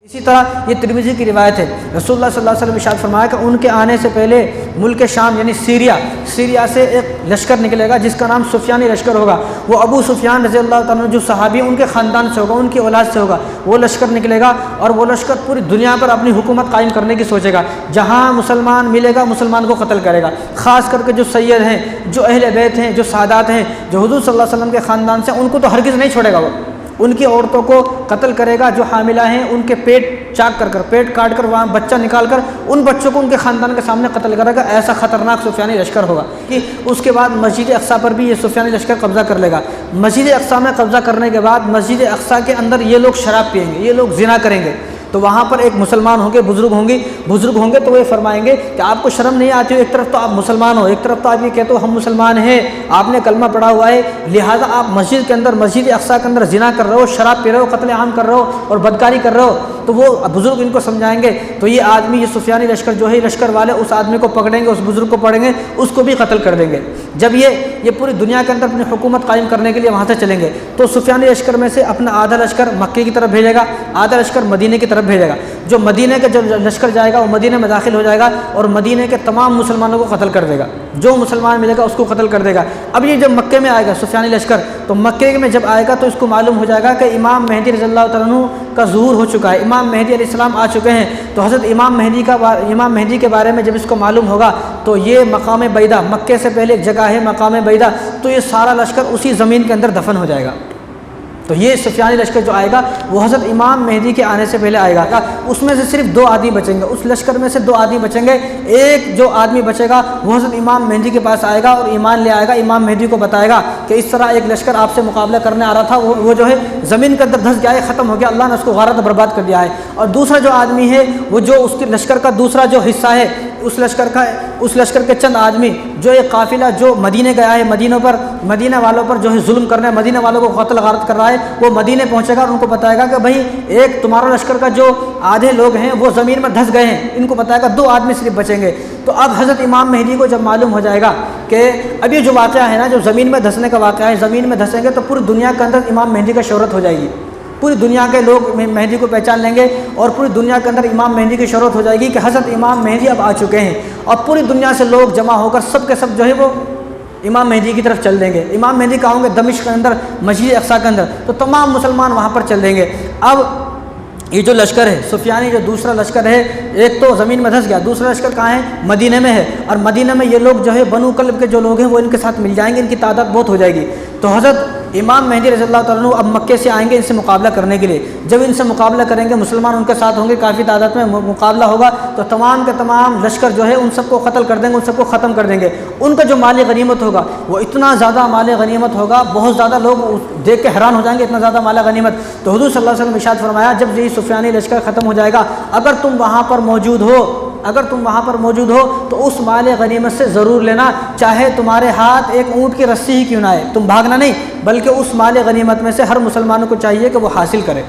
اسی طرح یہ ترمذی کی روایت ہے، رسول اللہ صلی اللہ علیہ وسلم ارشاد فرمایا کہ ان کے آنے سے پہلے ملک شام یعنی سیریا سے ایک لشکر نکلے گا جس کا نام سفیانی لشکر ہوگا۔ وہ ابو سفیان رضی اللہ تعالیٰ عنہ جو صحابی ان کے خاندان سے ہوگا، ان کی اولاد سے ہوگا، وہ لشکر نکلے گا اور وہ لشکر پوری دنیا پر اپنی حکومت قائم کرنے کی سوچے گا۔ جہاں مسلمان ملے گا مسلمان کو قتل کرے گا، خاص کر کے جو سید ہیں، جو اہل بیت ہیں، جو سادات ہیں، جو حضور صلی اللہ علیہ وسلم کے خاندان سے، ان کو تو ہرگز نہیں چھوڑے گا۔ وہ ان کی عورتوں کو قتل کرے گا، جو حاملہ ہیں ان کے پیٹ چاک کر پیٹ کاٹ کر وہاں بچہ نکال کر ان بچوں کو ان کے خاندان کے سامنے قتل کرے گا۔ ایسا خطرناک سفیانی لشکر ہوگا کہ اس کے بعد مسجد اقصیٰ پر بھی یہ سفیانی لشکر قبضہ کر لے گا۔ مسجد اقصیٰ میں قبضہ کرنے کے بعد مسجد اقصیٰ کے اندر یہ لوگ شراب پئیں گے، یہ لوگ زنا کریں گے، تو وہاں پر ایک مسلمان ہوں گے، بزرگ ہوں گے تو وہ فرمائیں گے کہ آپ کو شرم نہیں آتی ہو، ایک طرف تو آپ مسلمان ہو، ایک طرف تو آپ یہ کہتے ہو ہم مسلمان ہیں، آپ نے کلمہ پڑھا ہوا ہے، لہٰذا آپ مسجد کے اندر مسجد اقصیٰ کے اندر زنا کر رہے ہو، شراب پی رہے ہو، قتل عام کر رہے ہو اور بدکاری کر رہے ہو۔ تو وہ بزرگ ان کو سمجھائیں گے، تو یہ آدمی، یہ سفیانی لشکر جو ہے، لشکر والے اس آدمی کو پکڑیں گے، اس بزرگ کو پکڑیں گے، اس کو بھی قتل کر دیں گے۔ جب یہ پوری دنیا کے اندر اپنی حکومت قائم کرنے کے لیے وہاں سے چلیں گے تو سفیانی لشکر میں سے اپنا آدھا لشکر مکے کی طرف بھیجے گا، آدھا لشکر مدینہ کی طرف بھیجے گا۔ جو مدینہ کا جو لشکر جائے گا وہ مدینہ میں داخل ہو جائے گا اور مدینہ کے تمام مسلمانوں کو قتل کر دے گا، جو مسلمان ملے گا اس کو قتل کر دے گا۔ اب یہ جب مکے میں آئے گا سفیانی لشکر، تو مکے میں جب آئے گا تو اس کو معلوم ہو جائے گا کہ امام مہدی رضی اللہ تعالیٰ عنہ کا ظہور ہو چکا ہے، امام مہدی علیہ السلام آ چکے ہیں۔ تو حضرت امام مہدی کے بارے میں جب اس کو معلوم ہوگا تو یہ مقام بیدہ، مکے سے پہلے ایک جگہ ہے مقام بیدہ، تو یہ سارا لشکر اسی زمین کے اندر دفن ہو جائے گا۔ تو یہ سفیانی لشکر جو آئے گا وہ حضرت امام مہدی کے آنے سے پہلے آئے گا۔ اس میں سے صرف 2 آدمی بچیں گے، اس لشکر میں سے 2 آدمی بچیں گے۔ ایک جو آدمی بچے گا وہ حضرت امام مہدی کے پاس آئے گا اور ایمان لے آئے گا، امام مہدی کو بتائے گا کہ اس طرح ایک لشکر آپ سے مقابلہ کرنے آ رہا تھا، وہ جو ہے زمین کے اندر دھس گیا ہے، ختم ہو گیا، اللہ نے اس کو غارت برباد کر دیا ہے۔ اور دوسرا جو آدمی ہے وہ جو اس کے لشکر کا دوسرا جو حصہ ہے، اس لشکر کے چند آدمی، جو ایک قافلہ جو مدینے گیا ہے، مدینہ والوں پر جو ہے ظلم کرنا ہے، مدینہ والوں کو قتل غارت کر رہا ہے، وہ مدینے پہنچے گا اور ان کو بتائے گا کہ بھائی ایک تمہارا لشکر کا جو آدھے لوگ ہیں وہ زمین میں دھس گئے ہیں، ان کو بتائے گا 2 آدمی صرف بچیں گے۔ تو اب حضرت امام مہدی کو جب معلوم ہو جائے گا کہ اب یہ جو واقعہ ہے نا، جو زمین میں دھسنے کا واقعہ ہے، زمین میں دھسیں گے تو پوری دنیا کے اندر امام مہدی کا شہرت ہو جائے گی، پوری دنیا کے لوگ مہدی کو پہچان لیں گے اور پوری دنیا کے اندر امام مہدی کی شہرت ہو جائے گی کہ حضرت امام مہدی اب آ چکے ہیں، اور پوری دنیا سے لوگ جمع ہو کر سب کے سب جو ہے وہ امام مہدی کی طرف چل دیں گے۔ امام مہدی کہاں ہوں گے؟ دمشق کے اندر، مسجد اقصیٰ کے اندر، تو تمام مسلمان وہاں پر چل دیں گے۔ اب یہ جو لشکر ہے سفیانی، جو دوسرا لشکر ہے، ایک تو زمین میں دھس گیا، دوسرا لشکر کہاں ہے؟ مدینہ میں ہے، اور مدینہ میں یہ لوگ جو ہے بنو کلب کے جو لوگ ہیں وہ ان کے ساتھ مل جائیں گے، ان کی تعداد بہت ہو جائے گی۔ تو حضرت امام مہدی رضی اللہ تعالیٰ عنہ اب مکے سے آئیں گے ان سے مقابلہ کرنے کے لیے۔ جب ان سے مقابلہ کریں گے، مسلمان ان کے ساتھ ہوں گے، کافی تعداد میں مقابلہ ہوگا، تو تمام کے تمام لشکر جو ہے ان سب کو قتل کر دیں گے، ان سب کو ختم کر دیں گے۔ ان کا جو مال غنیمت ہوگا وہ اتنا زیادہ مال غنیمت ہوگا، بہت زیادہ لوگ دیکھ کے حیران ہو جائیں گے، اتنا زیادہ مال غنیمت۔ تو حضور صلی اللہ علیہ وسلم نے ارشاد فرمایا جب یہ سفیانی لشکر ختم ہو جائے گا، اگر تم وہاں پر موجود ہو تو اس مال غنیمت سے ضرور لینا، چاہے تمہارے ہاتھ ایک اونٹ کی رسی ہی کیوں نہ آئے، تم بھاگنا نہیں، بلکہ اس مال غنیمت میں سے ہر مسلمانوں کو چاہیے کہ وہ حاصل کرے۔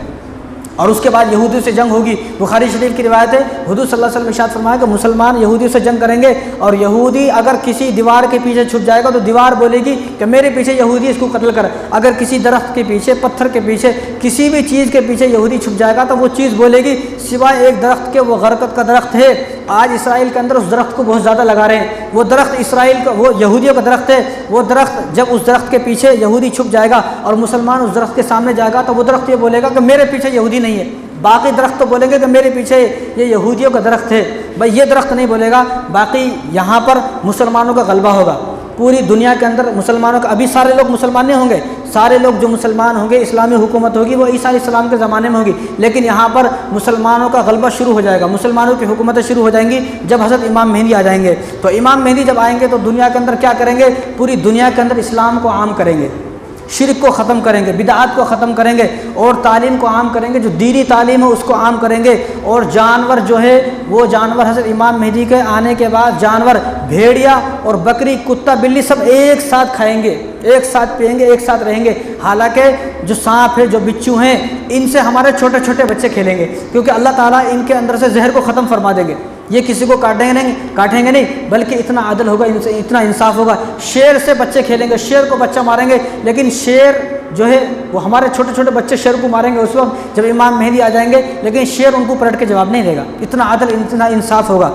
اور اس کے بعد یہودیوں سے جنگ ہوگی، بخاری شریف کی روایت ہے، حضور صلی اللہ علیہ وسلم ارشاد فرمایا کہ مسلمان یہودیوں سے جنگ کریں گے، اور یہودی اگر کسی دیوار کے پیچھے چھپ جائے گا تو دیوار بولے گی کہ میرے پیچھے یہودی، اس کو قتل کر۔ اگر کسی درخت کے پیچھے، پتھر کے پیچھے، کسی بھی چیز کے پیچھے یہودی چھپ جائے گا تو وہ چیز بولے گی سوائے ایک درخت کے، وہ غرقت کا درخت ہے، آج اسرائیل کے اندر اس درخت کو بہت زیادہ لگا رہے ہیں، وہ درخت اسرائیل کا، وہ یہودیوں کا درخت ہے، وہ درخت جب اس درخت کے پیچھے یہودی چھپ جائے گا اور مسلمان اس درخت کے سامنے جائے گا تو وہ درخت یہ بولے گا کہ میرے پیچھے یہودی نہیں ہے، باقی درخت تو بولیں گے کہ میرے پیچھے یہ یہودیوں کا درخت ہے، بھائی یہ درخت نہیں بولے گا، باقی یہاں پر مسلمانوں کا غلبہ ہوگا۔ پوری دنیا کے اندر مسلمانوں کا، ابھی سارے لوگ مسلمان نہیں ہوں گے، سارے لوگ جو مسلمان ہوں گے، اسلامی حکومت ہوگی وہ عیسیٰ علیہ السلام کے زمانے میں ہوگی، لیکن یہاں پر مسلمانوں کا غلبہ شروع ہو جائے گا، مسلمانوں کی حکومتیں شروع ہو جائیں گی جب حضرت امام مہدی آ جائیں گے۔ تو امام مہدی جب آئیں گے تو دنیا کے اندر کیا کریں گے؟ پوری دنیا کے اندر اسلام کو عام کریں گے، شرک کو ختم کریں گے، بدعات کو ختم کریں گے، اور تعلیم کو عام کریں گے، جو دینی تعلیم ہے اس کو عام کریں گے، اور جانور جو ہے وہ جانور حضرت امام مہدی کے آنے کے بعد جانور، بھیڑیا اور بکری، کتا، بلی سب ایک ساتھ کھائیں گے، ایک ساتھ پئیں گے، ایک ساتھ رہیں گے۔ حالانکہ جو سانپ ہے، جو بچھو ہیں، ان سے ہمارے چھوٹے چھوٹے بچے کھیلیں گے، کیونکہ اللہ تعالیٰ ان کے اندر سے زہر کو ختم فرما دیں گے، یہ کسی کو کاٹیں گے نہیں، بلکہ اتنا عدل ہوگا، اتنا انصاف ہوگا۔ شیر سے بچے کھیلیں گے، شیر کو بچہ ماریں گے، لیکن شیر جو ہے وہ ہمارے چھوٹے چھوٹے بچے شیر کو ماریں گے اس وقت جب امام مہدی آ جائیں گے، لیکن شیر ان کو پلٹ کے جواب نہیں دے گا، اتنا عدل اتنا انصاف ہوگا۔